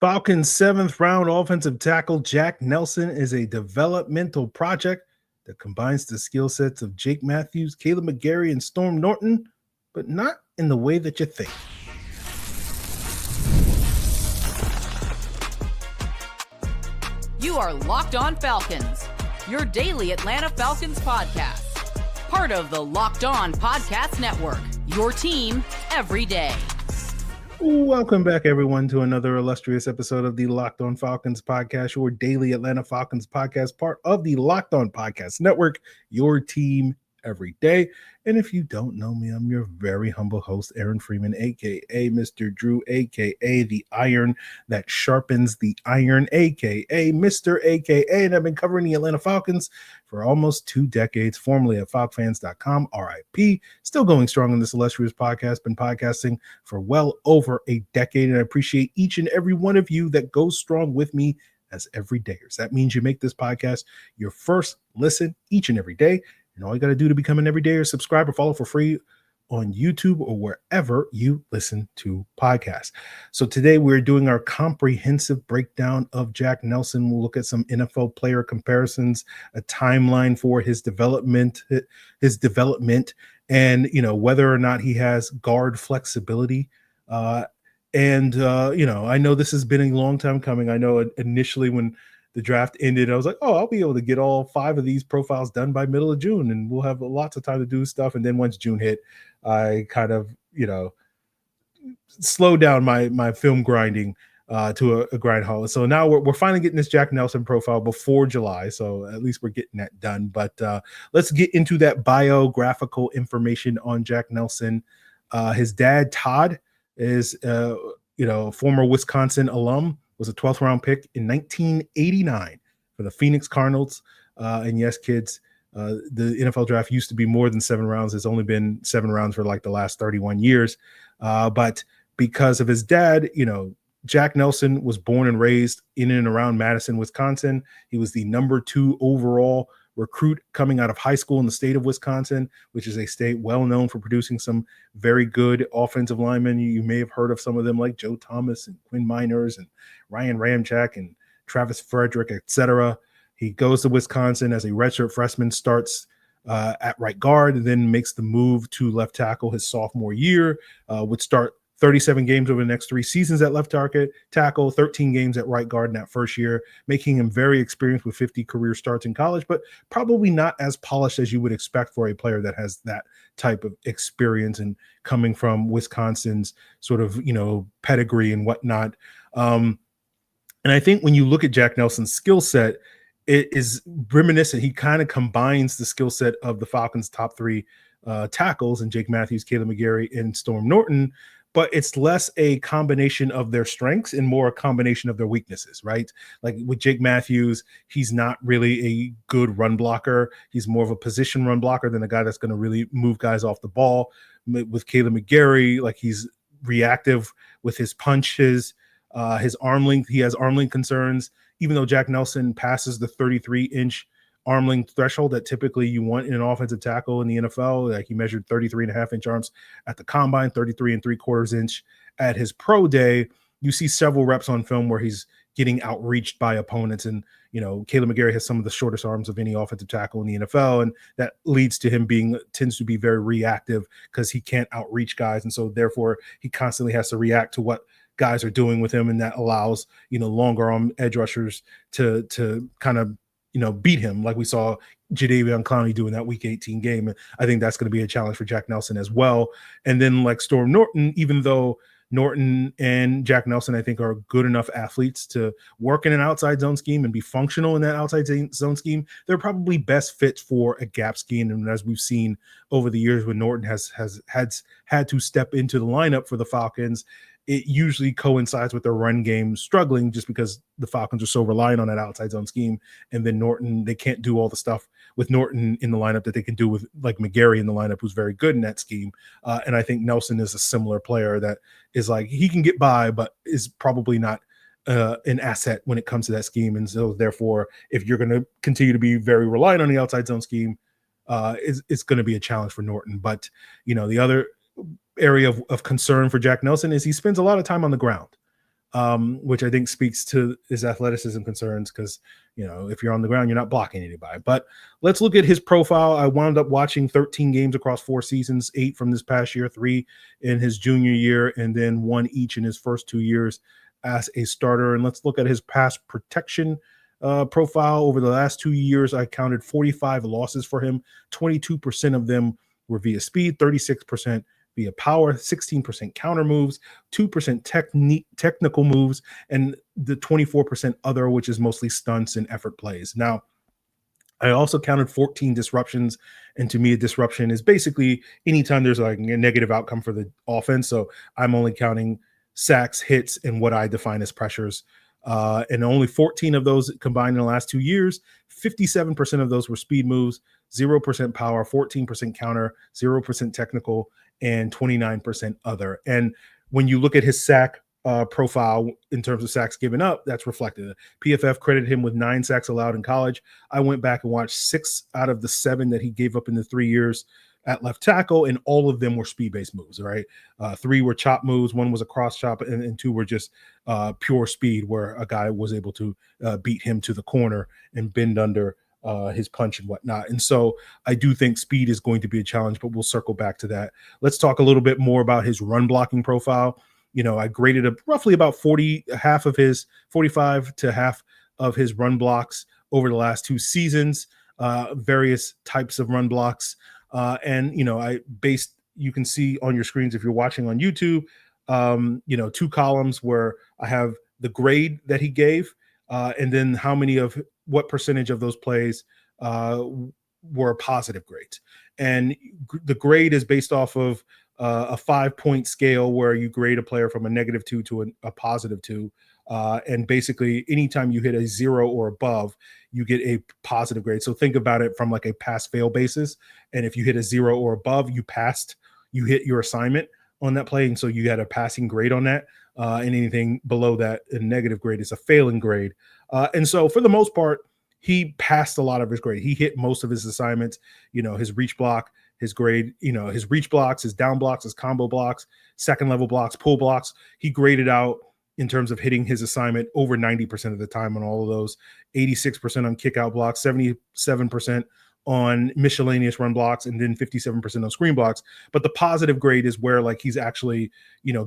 Falcons' seventh round offensive tackle Jack Nelson is a developmental project that combines the skill sets of Jake Matthews, Kaleb McGary, and Storm Norton, but not in the way that you think. You are Locked On Falcons, your daily Atlanta Falcons podcast. Part of the Locked On Podcast Network, your team every day. Welcome back, everyone, to another illustrious episode of the Locked On Falcons podcast, your daily Atlanta Falcons podcast, part of the Locked On Podcast Network, your team every day. And if you don't know me, I'm your very humble host, Aaron Freeman, a.k.a. Mr. Drew, a.k.a. the iron that sharpens the iron, a.k.a. Mr. a.k.a. And I've been covering the Atlanta Falcons for almost 2 decades, formerly at FalcFans.com, RIP. Still going strong in this illustrious podcast. Been podcasting for well over a decade, and I appreciate each and every one of you that goes strong with me as everydayers. That means you make this podcast your first listen each and every day. And all you got to do to become an everydayer, subscribe or follow for free on YouTube or wherever you listen to podcasts. So today we're doing our comprehensive breakdown of Jack Nelson. We'll look at some NFL player comparisons, a timeline for his development, and whether or not he has guard flexibility. I know this has been a long time coming. I know initially when the draft ended, I was like, I'll be able to get all 5 of these profiles done by middle of June, and we'll have lots of time to do stuff. And then once June hit, I kind of, slowed down my film grinding to a grind halt. So now we're finally getting this Jack Nelson profile before July. So at least we're getting that done. But let's get into that biographical information on Jack Nelson. His dad, Todd, is a former Wisconsin alum, was a 12th round pick in 1989 for the Phoenix Cardinals. And yes, kids, the NFL draft used to be more than 7 rounds. It's only been 7 rounds for like the last 31 years. But because of his dad, Jack Nelson was born and raised in and around Madison, Wisconsin. He was the number 2 overall recruit coming out of high school in the state of Wisconsin, which is a state well known for producing some very good offensive linemen. You may have heard of some of them like Joe Thomas and Quinn Miners and Ryan Ramchak and Travis Frederick, etc. He goes to Wisconsin as a redshirt freshman, starts at right guard, and then makes the move to left tackle his sophomore year, would start 37 games over the next 3 seasons at left tackle, 13 games at right guard in that first year, making him very experienced with 50 career starts in college, but probably not as polished as you would expect for a player that has that type of experience and coming from Wisconsin's sort of, pedigree and whatnot. And I think when you look at Jack Nelson's skill set, it is reminiscent. He kind of combines the skill set of the Falcons' top 3 tackles and Jake Matthews, Kaleb McGary, and Storm Norton, but it's less a combination of their strengths and more a combination of their weaknesses, right? Like with Jake Matthews, he's not really a good run blocker. He's more of a position run blocker than a guy that's going to really move guys off the ball. With Kaleb McGary, like he's reactive with his punches, his arm length. He has arm length concerns, even though Jack Nelson passes the 33-inch arm length threshold that typically you want in an offensive tackle in the NFL. Like he measured 33.5-inch arms at the combine, 33.75 inch at his pro day. You see several reps on film where he's getting outreached by opponents. And, Kaleb McGary has some of the shortest arms of any offensive tackle in the NFL. And that leads to him tends to be very reactive because he can't outreach guys. And so therefore he constantly has to react to what guys are doing with him. And that allows, longer arm edge rushers to kind of, beat him like we saw Jadeveon Clowney do in that Week 18 game. And I think that's going to be a challenge for Jack Nelson as well. And then like Storm Norton, even though Norton and Jack Nelson, I think, are good enough athletes to work in an outside zone scheme and be functional in that outside zone scheme, they're probably best fit for a gap scheme. And as we've seen over the years when Norton has had to step into the lineup for the Falcons, it usually coincides with their run game struggling just because the Falcons are so reliant on that outside zone scheme. And then Norton, they can't do all the stuff with Norton in the lineup that they can do with like McGary in the lineup, who's very good in that scheme. And I think Nelson is a similar player that is like, he can get by, but is probably not an asset when it comes to that scheme. And so therefore, if you're going to continue to be very reliant on the outside zone scheme, it's going to be a challenge for Norton. But, the other area of concern for Jack Nelson is he spends a lot of time on the ground. which I think speaks to his athleticism concerns because, if you're on the ground, you're not blocking anybody. But let's look at his profile. I wound up watching 13 games across 4 seasons, 8 from this past year, 3 in his junior year, and then 1 each in his first 2 years as a starter. And let's look at his pass protection profile. Over the last 2 years, I counted 45 losses for him. 22% of them were via speed, 36% via power, 16% counter moves, 2% technical moves, and the 24% other, which is mostly stunts and effort plays. Now, I also counted 14 disruptions, and to me, a disruption is basically anytime there's like a negative outcome for the offense. So I'm only counting sacks, hits, and what I define as pressures. And only 14 of those combined in the last 2 years. 57% of those were speed moves, 0% power, 14% counter, 0% technical, and 29% other. And when you look at his sack profile in terms of sacks given up, that's reflected. PFF credited him with 9 sacks allowed in college. I went back and watched 6 out of the 7 that he gave up in the 3 years at left tackle, and all of them were speed-based moves, right? 3 were chop moves, 1 was a cross chop, and 2 were just pure speed, where a guy was able to beat him to the corner and bend under his punch and whatnot. And so I do think speed is going to be a challenge, but we'll circle back to that. Let's talk a little bit more about his run blocking profile. I graded roughly about 45 to half of his run blocks over the last 2 seasons, various types of run blocks. I based, you can see on your screens if you're watching on YouTube, 2 columns where I have the grade that he gave, and then what percentage of those plays were positive grades. And the grade is based off of a 5-point scale where you grade a player from a -2 to a +2. And basically, anytime you hit a 0 or above, you get a positive grade. So think about it from like a pass-fail basis. And if you hit a 0 or above, you hit your assignment on that play. And so you had a passing grade on that. And anything below that, a negative grade, is a failing grade. And so for the most part, he passed a lot of his grade. He hit most of his assignments, his reach block, his grade, his reach blocks, his down blocks, his combo blocks, second level blocks, pull blocks. He graded out in terms of hitting his assignment over 90% of the time on all of those, 86% on kick out blocks, 77% on miscellaneous run blocks, and then 57% on screen blocks. But the positive grade is where like he's actually,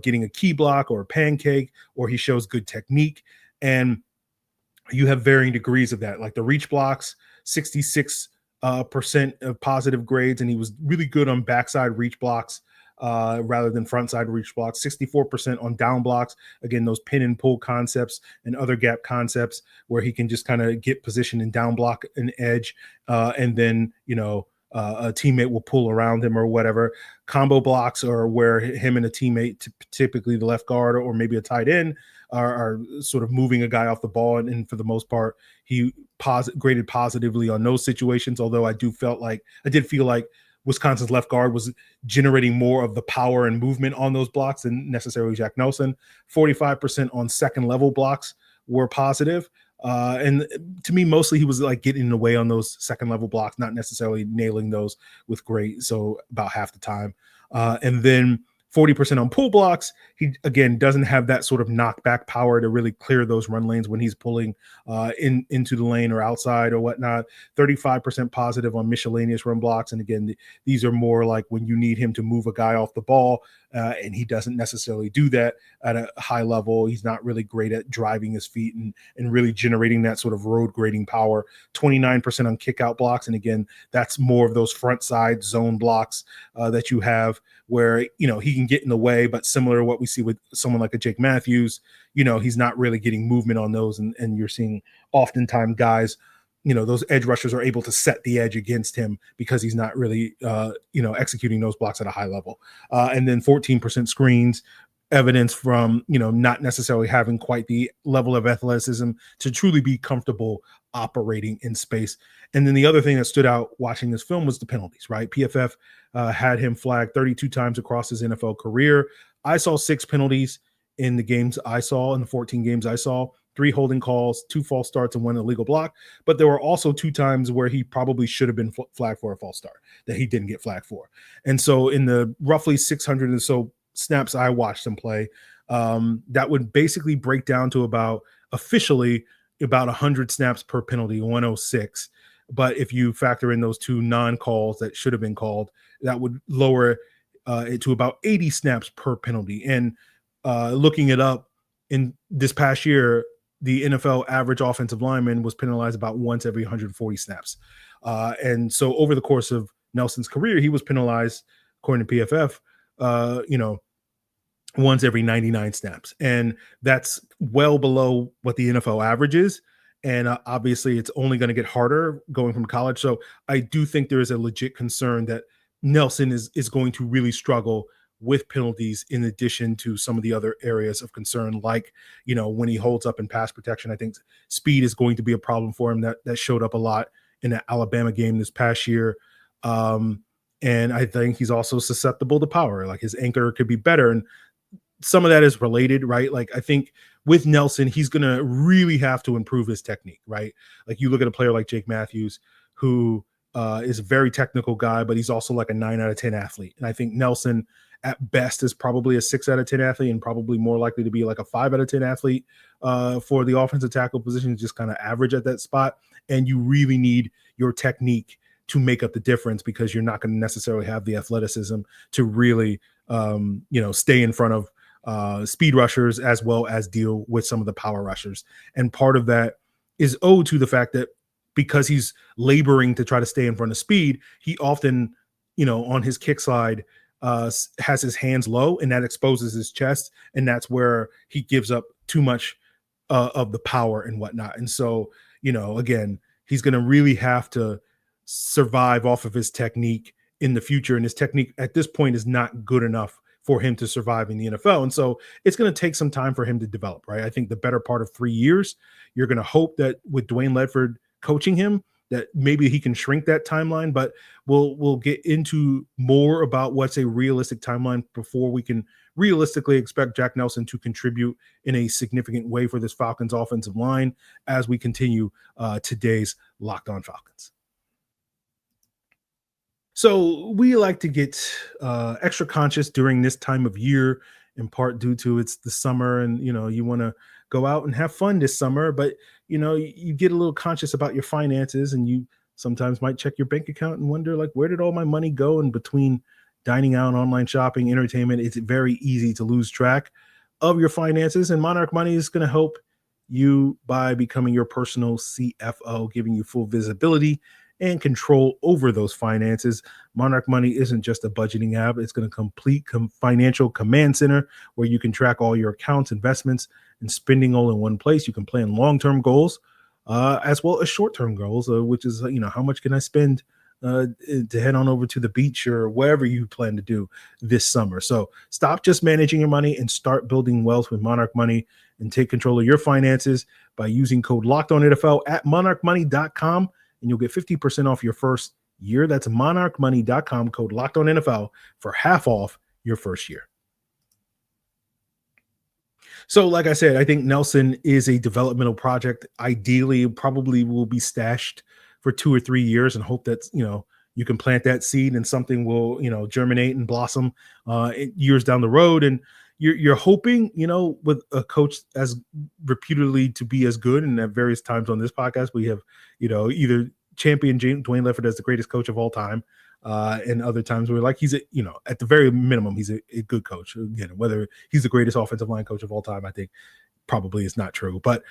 getting a key block or a pancake, or he shows good technique. And you have varying degrees of that. Like the reach blocks, 66% of positive grades, and he was really good on backside reach blocks rather than frontside reach blocks. 64% on down blocks. Again, those pin and pull concepts and other gap concepts where he can just kind of get position and down block an edge, and then a teammate will pull around him or whatever. Combo blocks are where him and a teammate, typically the left guard or maybe a tight end, are sort of moving a guy off the ball. And for the most part, he graded positively on those situations. Although I did feel like Wisconsin's left guard was generating more of the power and movement on those blocks than necessarily Jack Nelson. 45% on second level blocks were positive. And to me, mostly he was like getting in the way on those second level blocks, not necessarily nailing those with great. So about half the time. And then 40% on pull blocks. He, again, doesn't have that sort of knockback power to really clear those run lanes when he's pulling into the lane or outside or whatnot. 35% positive on miscellaneous run blocks. And again, these are more like when you need him to move a guy off the ball, and he doesn't necessarily do that at a high level. He's not really great at driving his feet and really generating that sort of road grading power. 29% on kick out blocks. And again, that's more of those front side zone blocks that you have where, he can get in the way, but similar to what we see with someone like a Jake Matthews, he's not really getting movement on those. And you're seeing oftentimes guys, those edge rushers are able to set the edge against him because he's not really, executing those blocks at a high level. And then 14% screens, evidence from, not necessarily having quite the level of athleticism to truly be comfortable operating in space. And then the other thing that stood out watching this film was the penalties, right? PFF had him flagged 32 times across his NFL career. I saw 6 penalties in the games I saw, in the 14 games I saw, 3 holding calls, 2 false starts, and 1 illegal block. But there were also 2 times where he probably should have been flagged for a false start that he didn't get flagged for. And so in the roughly 600 or so snaps I watched him play, that would basically break down to officially about 100 snaps per penalty, 106. But if you factor in those 2 non-calls that should have been called, that would lower it to about 80 snaps per penalty. And looking it up, in this past year, the NFL average offensive lineman was penalized about once every 140 snaps. And so over the course of Nelson's career, he was penalized, according to PFF, once every 99 snaps. And that's well below what the NFL average is. And obviously, it's only going to get harder going from college. So I do think there is a legit concern that Nelson is going to really struggle with penalties, in addition to some of the other areas of concern, like, when he holds up in pass protection. I think speed is going to be a problem for him. That showed up a lot in the Alabama game this past year. And I think he's also susceptible to power. Like, his anchor could be better. And some of that is related, right? Like, I think with Nelson, he's going to really have to improve his technique, right? Like, you look at a player like Jake Matthews, who is a very technical guy, but he's also like a 9 out of 10 athlete. And I think Nelson at best is probably a 6 out of 10 athlete, and probably more likely to be like a 5 out of 10 athlete for the offensive tackle position, just kind of average at that spot. And you really need your technique to make up the difference, because you're not going to necessarily have the athleticism to really, stay in front of speed rushers, as well as deal with some of the power rushers. And part of that is owed to the fact that because he's laboring to try to stay in front of speed, he often, on his kick slide, has his hands low, and that exposes his chest. And that's where he gives up too much of the power and whatnot. And so, again, he's going to really have to survive off of his technique in the future. And his technique at this point is not good enough for him to survive in the NFL. And so it's going to take some time for him to develop, right? I think the better part of 3 years, you're going to hope that with Dwayne Ledford coaching him, that maybe he can shrink that timeline, but we'll get into more about what's a realistic timeline before we can realistically expect Jack Nelson to contribute in a significant way for this Falcons offensive line as we continue today's Locked On Falcons. So we like to get extra conscious during this time of year, in part due to it's the summer, and you want to go out and have fun this summer, but you get a little conscious about your finances, and you sometimes might check your bank account and wonder, like, where did all my money go? And between dining out, online shopping, entertainment, it's very easy to lose track of your finances. And Monarch Money is going to help you by becoming your personal CFO, giving you full visibility and control over those finances. Monarch Money isn't just a budgeting app. It's going to complete financial command center where you can track all your accounts, investments, and spending all in one place. You can plan long-term goals as well as short-term goals, which is, how much can I spend to head on over to the beach or wherever you plan to do this summer. So stop just managing your money and start building wealth with Monarch Money, and take control of your finances by using code LOCKEDONNFL at monarchmoney.com. And you'll get 50% off your first year. That's monarchmoney.com, code LOCKEDONNFL for half off your first year. So like I said, I think Nelson is a developmental project. Ideally, probably will be stashed for 2 or 3 years, and hope that, you can plant that seed and something will, germinate and blossom years down the road. And you're hoping, with a coach as reputedly to be as good, and at various times on this podcast, we have, either championed Dwayne Ledford as the greatest coach of all time, and other times we're like, he's at the very minimum, he's a good coach. Again, whether he's the greatest offensive line coach of all time, I think probably is not true. But,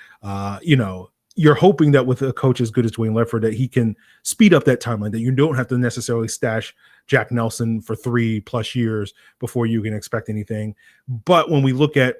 you're hoping that with a coach as good as Dwayne Ledford, that he can speed up that timeline, that you don't have to necessarily stash Jack Nelson for 3+ years before you can expect anything. But when we look at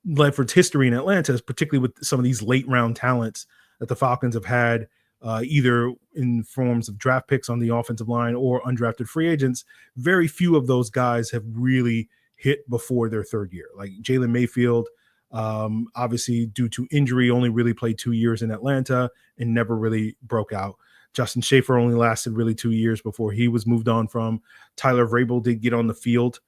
Ledford's history in Atlanta, particularly with some of these late round talents that the Falcons have had, either in forms of draft picks on the offensive line or undrafted free agents, very few of those guys have really hit before their third year. Like Jalen Mayfield, obviously due to injury, only really played 2 years in Atlanta and never really broke out. Justin Schaefer only lasted really 2 years before he was moved on from. Tyler Vrabel did get on the field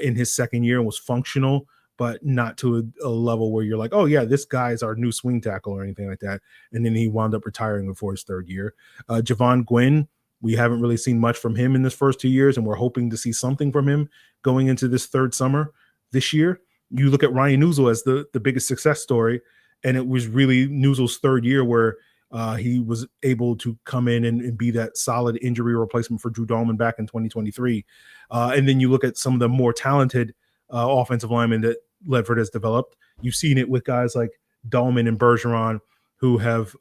in his second year and was functional, but not to a level where you're like, oh yeah, this guy is our new swing tackle or anything like that. And then he wound up retiring before his third year. Javon Gwynn, we haven't really seen much from him in his first 2 years, and we're hoping to see something from him going into this third summer this year. you look at Ryan Newsel as the biggest success story, and it was really Newsel's third year where he was able to come in and be that solid injury replacement for Drew Dalman back in 2023. And then you look at some of the more talented offensive linemen that Ledford has developed. You've seen it with guys like Dalman and Bergeron, who have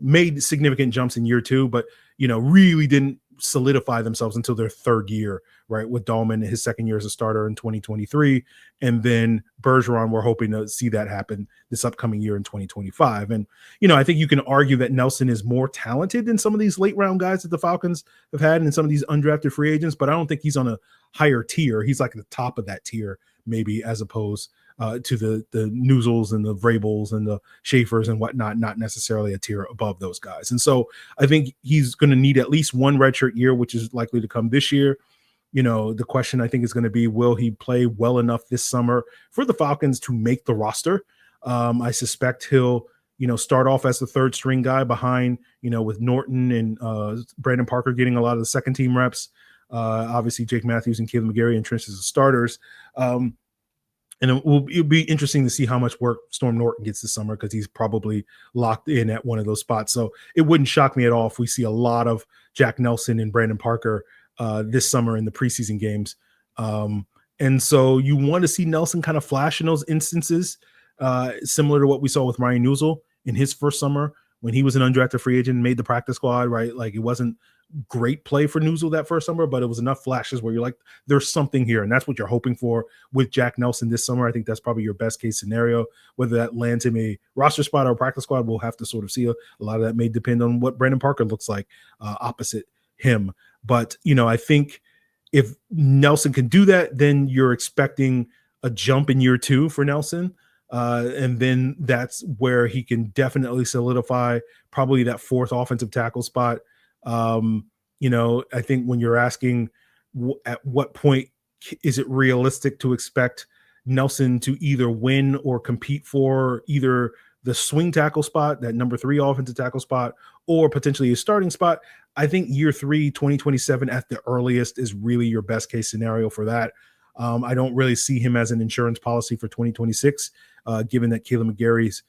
made significant jumps in year two, but really didn't solidify themselves until their third year, right? With Dalman, his second year as a starter in 2023, and then Bergeron, we're hoping to see that happen this upcoming year in 2025. And I think you can argue that Nelson is more talented than some of these late round guys that the Falcons have had and some of these undrafted free agents, but I don't think he's on a higher tier. He's like at the top of that tier, maybe, as opposed to the Newsels and the Vrabels and the Schaefers and whatnot, not necessarily a tier above those guys. And so I think he's going to need at least one redshirt year, which is likely to come this year. The question I think is going to be, will he play well enough this summer for the Falcons to make the roster? I suspect he'll, start off as the third string guy behind, with Norton and Brandon Parker getting a lot of the second team reps. Obviously Jake Matthews and Kaleb McGary entrenched as starters. And it'll be interesting to see how much work Storm Norton gets this summer, because he's probably locked in at one of those spots. So it wouldn't shock me at all if we see a lot of Jack Nelson and Brandon Parker this summer in the preseason games. And so you want to see Nelson kind of flash in those instances, similar to what we saw with Ryan Newsel in his first summer when he was an undrafted free agent and made the practice squad, right? Like, it wasn't great play for Newsel that first summer, but it was enough flashes where you're like, there's something here. And that's what you're hoping for with Jack Nelson this summer. I think that's probably your best case scenario. Whether that lands him a roster spot or a practice squad, we'll have to sort of see. A lot of that may depend on what Brandon Parker looks like opposite him. But, I think if Nelson can do that, then you're expecting a jump in year two for Nelson. And then that's where he can definitely solidify probably that fourth offensive tackle spot. I think when you're asking at what point is it realistic to expect Nelson to either win or compete for either the swing tackle spot, that number 3 offensive tackle spot, or potentially a starting spot, I think year 3, 2027 at the earliest is really your best case scenario for that. I don't really see him as an insurance policy for 2026, given that Kaleb McGary's,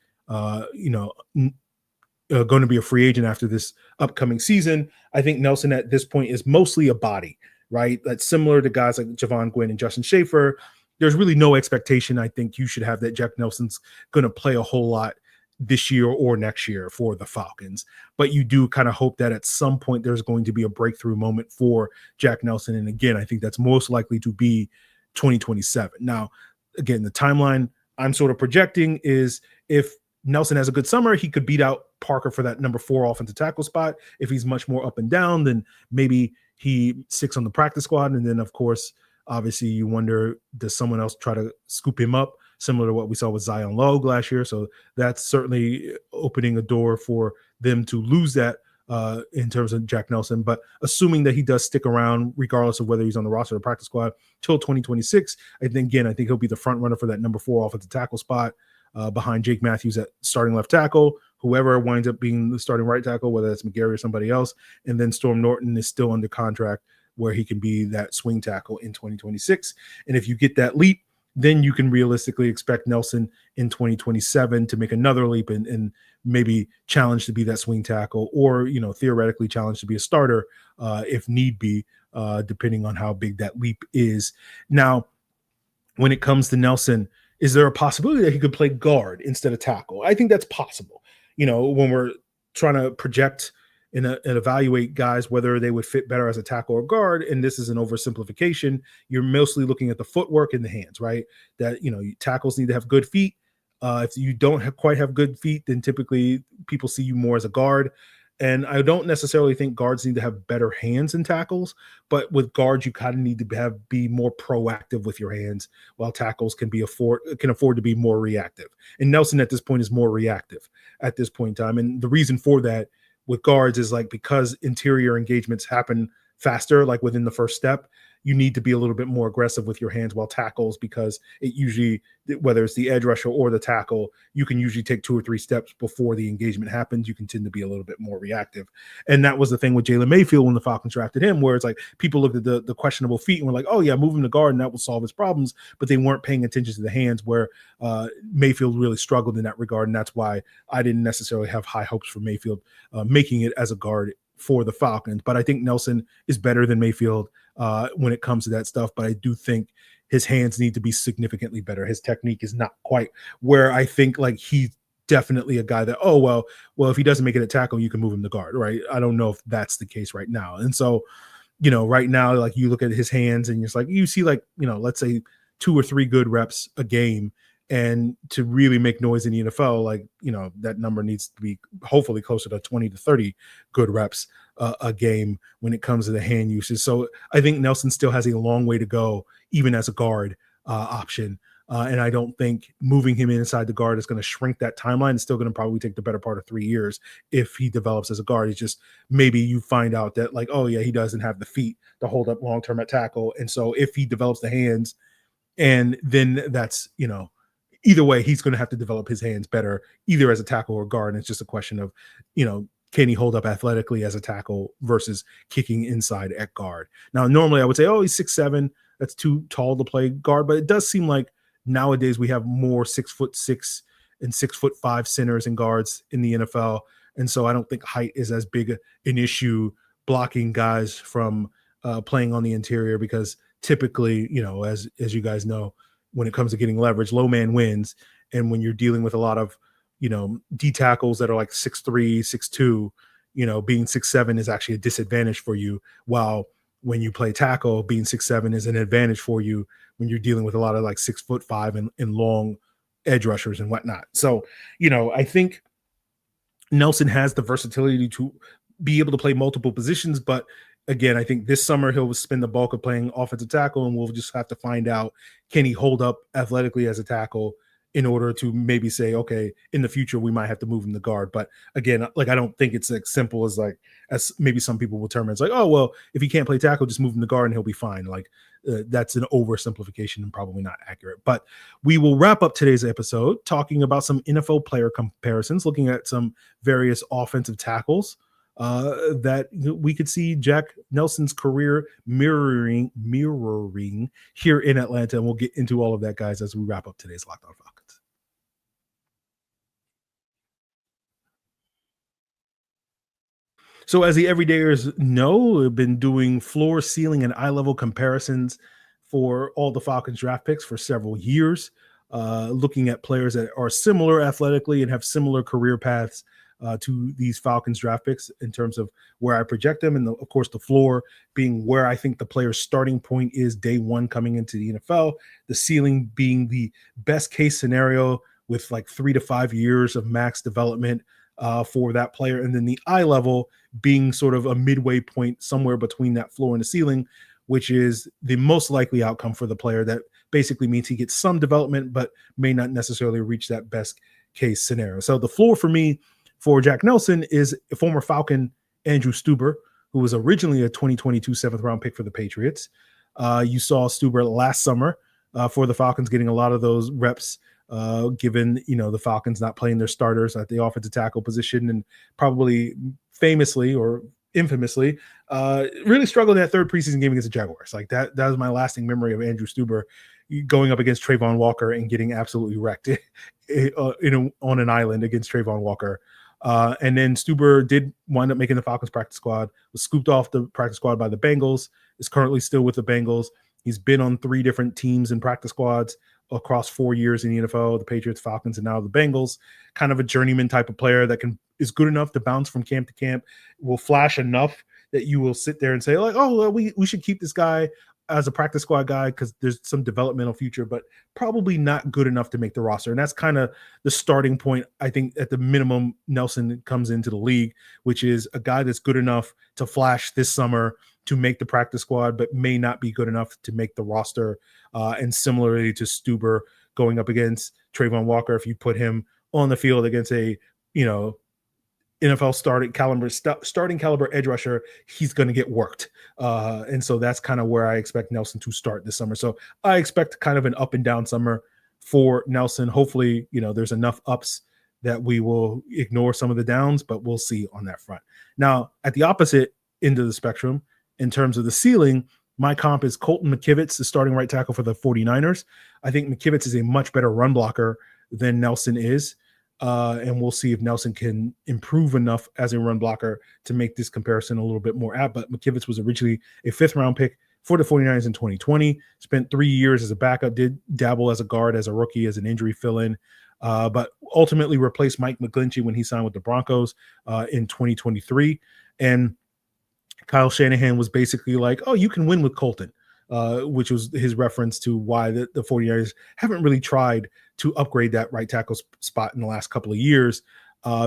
going to be a free agent after this upcoming season. I think Nelson at this point is mostly a body, right? That's similar to guys like Javon Gwynn and Justin Schaefer. There's really no expectation I think you should have that Jack Nelson's going to play a whole lot this year or next year for the Falcons. But you do kind of hope that at some point there's going to be a breakthrough moment for Jack Nelson. And again, I think that's most likely to be 2027. Now, again, the timeline I'm sort of projecting is if Nelson has a good summer, he could beat out Parker for that number 4 offensive tackle spot. If he's much more up and down, then maybe he sticks on the practice squad. And then, of course, obviously you wonder, does someone else try to scoop him up, similar to what we saw with Zion Logue last year? So that's certainly opening a door for them to lose that in terms of Jack Nelson. But assuming that he does stick around, regardless of whether he's on the roster or practice squad, till 2026, I think he'll be the front runner for that number 4 offensive tackle spot, behind Jake Matthews at starting left tackle, whoever winds up being the starting right tackle, whether that's McGary or somebody else. And then Storm Norton is still under contract where he can be that swing tackle in 2026. And if you get that leap, then you can realistically expect Nelson in 2027 to make another leap and maybe challenge to be that swing tackle, or, theoretically challenge to be a starter if need be, depending on how big that leap is. Now, when it comes to Nelson, is there a possibility that he could play guard instead of tackle? I think that's possible. When we're trying to project and evaluate guys, whether they would fit better as a tackle or guard, and this is an oversimplification, you're mostly looking at the footwork and the hands, right? That, tackles need to have good feet. If you don't quite have good feet, then typically people see you more as a guard. And I don't necessarily think guards need to have better hands than tackles, but with guards, you kind of need to be more proactive with your hands, while tackles can afford to be more reactive. And Nelson at this point is more reactive at this point in time. And the reason for that with guards is because interior engagements happen faster, like within the first step, you need to be a little bit more aggressive with your hands while tackles, because it usually, whether it's the edge rusher or the tackle, you can usually take 2 or 3 steps before the engagement happens. You can tend to be a little bit more reactive. And that was the thing with Jalen Mayfield when the Falcons drafted him, where it's like people looked at the questionable feet and were like, oh yeah, move him to guard and that will solve his problems. But they weren't paying attention to the hands, where Mayfield really struggled in that regard. And that's why I didn't necessarily have high hopes for Mayfield making it as a guard for the Falcons. But I think Nelson is better than Mayfield when it comes to that stuff. But I do think his hands need to be significantly better. His technique is not quite where I think, like, he's definitely a guy that, oh, well, if he doesn't make it a tackle, you can move him to guard, right? I don't know if that's the case right now. And so, right now, like, you look at his hands and it's like, you see, like, let's say 2 or 3 good reps a game. And to really make noise in the NFL, like, that number needs to be hopefully closer to 20 to 30 good reps a game when it comes to the hand usage. So I think Nelson still has a long way to go, even as a guard option. And I don't think moving him inside the guard is going to shrink that timeline. It's still going to probably take the better part of 3 years if he develops as a guard. It's just maybe you find out that, like, oh yeah, he doesn't have the feet to hold up long-term at tackle. And so if he develops the hands, and then that's, either way, he's going to have to develop his hands better, either as a tackle or guard. And it's just a question of, can he hold up athletically as a tackle versus kicking inside at guard? Now, normally I would say, oh, he's 6'7". That's too tall to play guard. But it does seem like nowadays we have more 6'6" and 6'5" centers and guards in the NFL. And so I don't think height is as big an issue blocking guys from playing on the interior, because typically, as you guys know, when it comes to getting leverage, low man wins. And when you're dealing with a lot of, D tackles that are like 6'3", 6'2", being 6'7" is actually a disadvantage for you. While when you play tackle, being 6'7" is an advantage for you when you're dealing with a lot of like 6'5" and long edge rushers and whatnot. So, I think Nelson has the versatility to be able to play multiple positions, but again, I think this summer he'll spend the bulk of playing offensive tackle, and we'll just have to find out, can he hold up athletically as a tackle in order to maybe say, okay, in the future we might have to move him to guard. But again, like, I don't think it's as simple as as maybe some people will term it. It's like, oh, well, if he can't play tackle, just move him to guard and he'll be fine. Like, that's an oversimplification and probably not accurate. But we will wrap up today's episode talking about some NFL player comparisons, looking at some various offensive tackles that we could see Jack Nelson's career mirroring here in Atlanta. And we'll get into all of that, guys, as we wrap up today's Locked On Falcons. So as the everydayers know, we've been doing floor, ceiling, and eye level comparisons for all the Falcons draft picks for several years, looking at players that are similar athletically and have similar career paths to these Falcons draft picks in terms of where I project them. And of course, the floor being where I think the player's starting point is day one coming into the NFL, the ceiling being the best case scenario with like 3 to 5 years of max development for that player. And then the eye level being sort of a midway point somewhere between that floor and the ceiling, which is the most likely outcome for the player. That basically means he gets some development, but may not necessarily reach that best case scenario. So the floor for me for Jack Nelson is a former Falcon, Andrew Stueber, who was originally a 2022 7th round pick for the Patriots. You saw Stueber last summer for the Falcons getting a lot of those reps, given, the Falcons not playing their starters at the offensive tackle position, and probably famously or infamously really struggled in that third preseason game against the Jaguars. Like that was my lasting memory of Andrew Stueber going up against Trayvon Walker and getting absolutely wrecked on an island against Trayvon Walker. And then Stueber did wind up making the Falcons practice squad, was scooped off the practice squad by the Bengals, is currently still with the Bengals. He's been on 3 different teams and practice squads across 4 years in the NFL, the Patriots, Falcons, and now the Bengals. Kind of a journeyman type of player that is good enough to bounce from camp to camp, will flash enough that you will sit there and say, like, oh, well, we should keep this guy as a practice squad guy because there's some developmental future, but probably not good enough to make the roster. And that's kind of the starting point, I think, at the minimum Nelson comes into the league, which is a guy that's good enough to flash this summer to make the practice squad, but may not be good enough to make the roster. And similarly to Stueber going up against Trayvon Walker, if you put him on the field against a NFL starting caliber edge rusher, he's going to get worked. And so that's kind of where I expect Nelson to start this summer. So I expect kind of an up and down summer for Nelson. Hopefully, there's enough ups that we will ignore some of the downs, but we'll see on that front. Now, at the opposite end of the spectrum, in terms of the ceiling, my comp is Colton McKivitz, the starting right tackle for the 49ers. I think McKivitz is a much better run blocker than Nelson is. And we'll see if Nelson can improve enough as a run blocker to make this comparison a little bit more apt. But McKivitz was originally a 5th-round pick for the 49ers in 2020, spent 3 years as a backup, did dabble as a guard, as a rookie, as an injury fill-in, but ultimately replaced Mike McGlinchey when he signed with the Broncos in 2023. And Kyle Shanahan was basically like, oh, you can win with Colton, which was his reference to why the 49ers haven't really tried to upgrade that right tackle spot in the last couple of years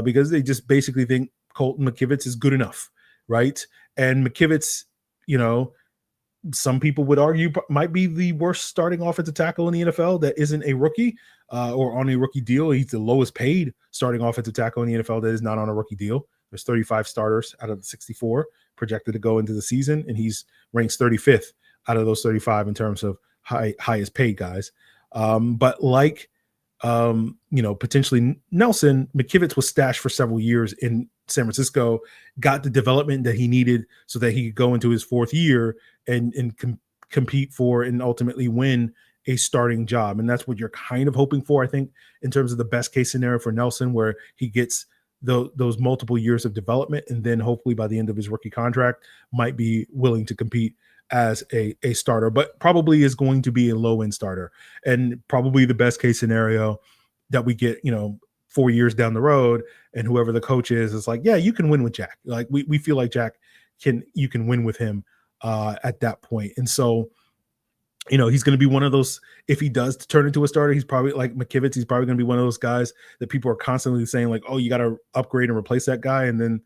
because they just basically think Colton McKivitz is good enough, right? And McKivitz, some people would argue might be the worst starting offensive tackle in the NFL that isn't a rookie or on a rookie deal. He's the lowest paid starting offensive tackle in the NFL that is not on a rookie deal. There's 35 starters out of the 64 projected to go into the season, and he's ranks 35th out of those 35 in terms of highest paid guys. But potentially Nelson, McKivitz was stashed for several years in San Francisco, got the development that he needed so that he could go into his 4th year and compete for and ultimately win a starting job. And that's what you're kind of hoping for, I think, in terms of the best case scenario for Nelson, where he gets those multiple years of development, and then hopefully by the end of his rookie contract might be willing to compete as a starter, but probably is going to be a low-end starter. And probably the best case scenario that we get, 4 years down the road, and whoever the coach is like, yeah, you can win with Jack. Like we feel like you can win with him at that point. And so, he's going to be one of those, if he does turn into a starter, he's probably like McKivitz. He's probably going to be one of those guys that people are constantly saying like, oh, you got to upgrade and replace that guy. And then,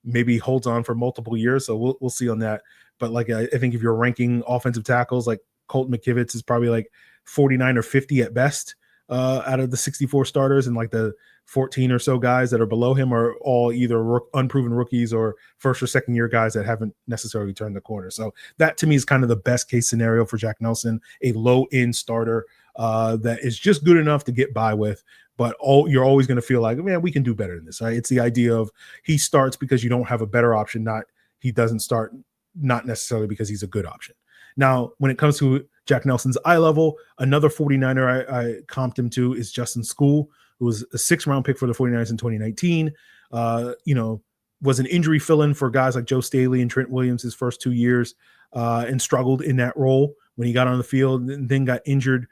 maybe holds on for multiple years. So we'll see on that. But I think if you're ranking offensive tackles, like Colton McKivitz is probably like 49 or 50 at best out of the 64 starters, and like the 14 or so guys that are below him are all either unproven rookies or 1st or 2nd year guys that haven't necessarily turned the corner. So that to me is kind of the best case scenario for Jack Nelson, a low end starter that is just good enough to get by with. But you're always going to feel like, man, we can do better than this. Right? It's the idea of he starts because you don't have a better option. He doesn't start not necessarily because he's a good option. Now, when it comes to Jack Nelson's eye level, another 49er I comped him to is Justin School, who was a 6th-round pick for the 49ers in 2019. Was an injury fill-in for guys like Joe Staley and Trent Williams his first 2 years and struggled in that role when he got on the field, and then got injured,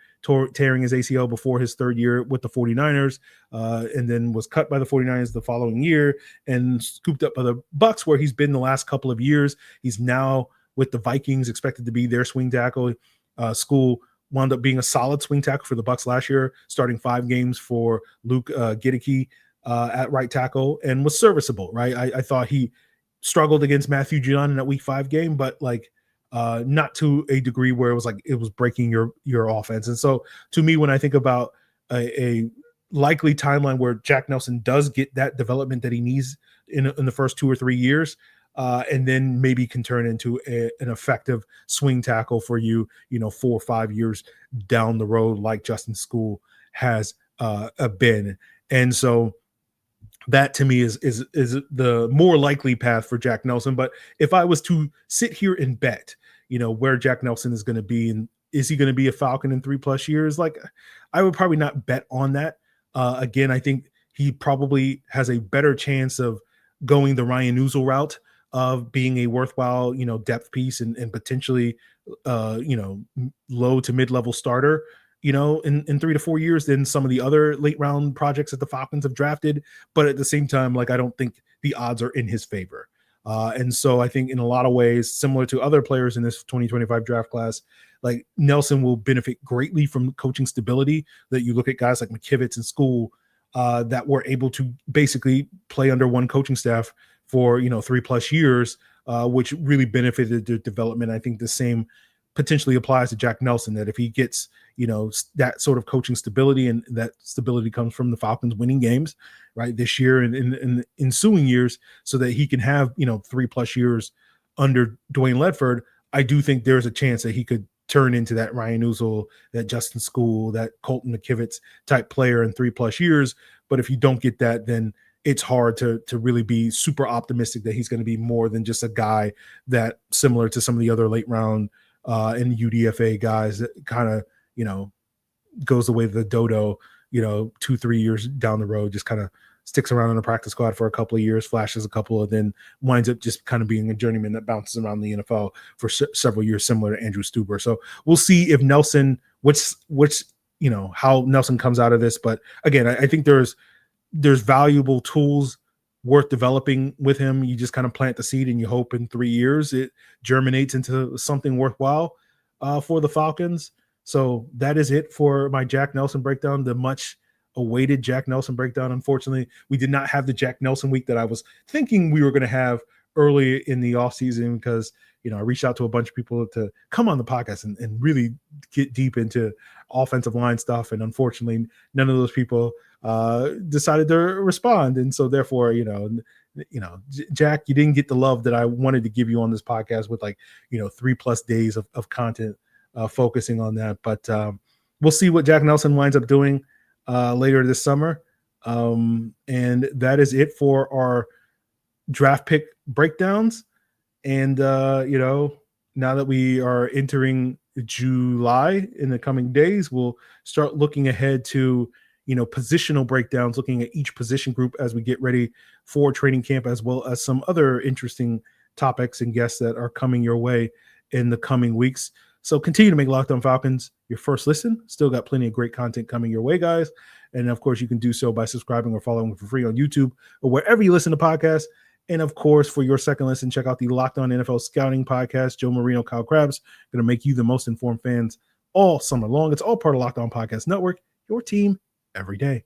tearing his ACL before his 3rd year with the 49ers, and then was cut by the 49ers the following year and scooped up by the Bucs, where he's been the last couple of years. He's now with the Vikings, expected to be their swing tackle. School wound up being a solid swing tackle for the Bucs last year, starting 5 games for Luke Gidicki at right tackle, and was serviceable, right? I thought he struggled against Matthew Judon in that week 5 game, but not to a degree where it was breaking your offense. And so to me, when I think about a likely timeline where Jack Nelson does get that development that he needs in the first 2 or 3 years, and then maybe can turn into an effective swing tackle for you, 4 or 5 years down the road, like Justin School has been. And so that to me is the more likely path for Jack Nelson. But if I was to sit here and bet, where Jack Nelson is going to be, and is he going to be a Falcon in 3+ years? I would probably not bet on that. Again, I think he probably has a better chance of going the Ryan Nuzul route of being a worthwhile, depth piece and potentially, low to mid-level starter, in 3 to 4 years than some of the other late round projects that the Falcons have drafted. But at the same time, I don't think the odds are in his favor. And so I think in a lot of ways, similar to other players in this 2025 draft class, Nelson will benefit greatly from coaching stability. That you look at guys like McKivitz and School that were able to basically play under one coaching staff for 3+ years, which really benefited their development. I think the same potentially applies to Jack Nelson, that if he gets, that sort of coaching stability, and that stability comes from the Falcons winning games, right, this year and in ensuing years, so that he can have, 3+ years under Dwayne Ledford, I do think there's a chance that he could turn into that Ryan Uzel, that Justin School, that Colton McKivitz type player in 3+ years. But if you don't get that, then it's hard to really be super optimistic that he's going to be more than just a guy that, similar to some of the other late round and UDFA guys, that kind of, goes the way of the dodo, 2-3 years down the road, just kind of sticks around in the practice squad for a couple of years, flashes a couple, and then winds up just kind of being a journeyman that bounces around the NFL for several years, similar to Andrew Stuber. So we'll see if Nelson, how Nelson comes out of this. But again, I think there's valuable tools worth developing with him. You just kind of plant the seed and you hope in 3 years it germinates into something worthwhile for the Falcons. So that is it for my Jack Nelson breakdown, the much awaited Jack Nelson breakdown. Unfortunately, we did not have the Jack Nelson week that I was thinking we were going to have early in the offseason, because, I reached out to a bunch of people to come on the podcast and really get deep into offensive line stuff. And unfortunately, none of those people decided to respond. And so therefore, Jack, you didn't get the love that I wanted to give you on this podcast with 3+ days of content focusing on that. But we'll see what Jack Nelson winds up doing later this summer. And that is it for our draft pick breakdowns. And, now that we are entering July in the coming days, we'll start looking ahead to, positional breakdowns, looking at each position group as we get ready for training camp, as well as some other interesting topics and guests that are coming your way in the coming weeks. So continue to make Locked On Falcons your first listen. Still got plenty of great content coming your way, guys. And of course, you can do so by subscribing or following for free on YouTube or wherever you listen to podcasts. And of course, for your second listen, check out the Locked On NFL Scouting Podcast. Joe Marino, Kyle Krabs, going to make you the most informed fans all summer long. It's all part of Locked On Podcast Network, your team every day.